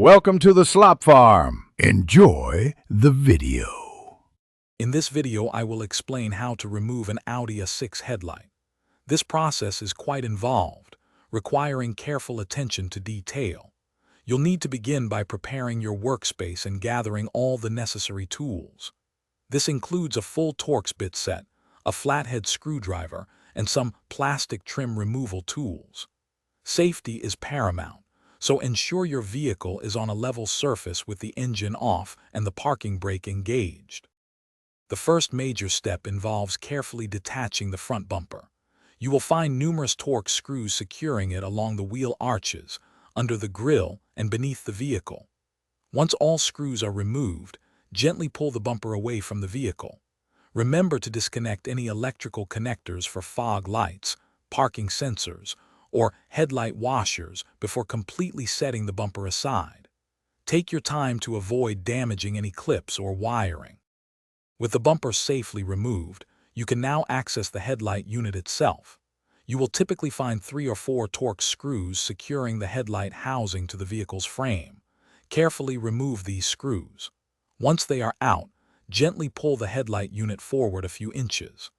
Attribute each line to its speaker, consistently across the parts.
Speaker 1: Welcome to the Slop Farm. Enjoy the video.
Speaker 2: In this video, I will explain how to remove an Audi A6 headlight. This process is quite involved, requiring careful attention to detail. You'll need to begin by preparing your workspace and gathering all the necessary tools. This includes a full Torx bit set, a flathead screwdriver, and some plastic trim removal tools. Safety is paramount, so ensure your vehicle is on a level surface with the engine off and the parking brake engaged. The first major step involves carefully detaching the front bumper. You will find numerous Torx screws securing it along the wheel arches, under the grille, and beneath the vehicle. Once all screws are removed, gently pull the bumper away from the vehicle. Remember to disconnect any electrical connectors for fog lights, parking sensors, or headlight washers before completely setting the bumper aside. Take your time to avoid damaging any clips or wiring. With the bumper safely removed, you can now access the headlight unit itself. You will typically find 3 or 4 Torx screws securing the headlight housing to the vehicle's frame. Carefully remove these screws. Once they are out, gently pull the headlight unit forward a few inches.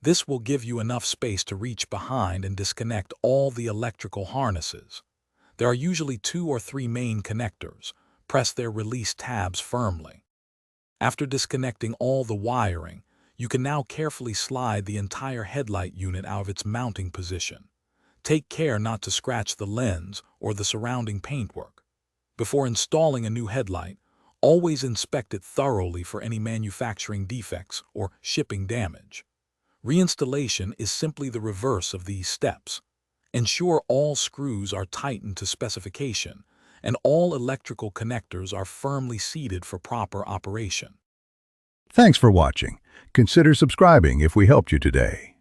Speaker 2: This will give you enough space to reach behind and disconnect all the electrical harnesses. There are usually 2 or 3 main connectors. Press their release tabs firmly. After disconnecting all the wiring, you can now carefully slide the entire headlight unit out of its mounting position. Take care not to scratch the lens or the surrounding paintwork. Before installing a new headlight, always inspect it thoroughly for any manufacturing defects or shipping damage. Reinstallation is simply the reverse of these steps. Ensure all screws are tightened to specification and all electrical connectors are firmly seated for proper operation.
Speaker 1: Thanks for watching. Consider subscribing if we helped you today.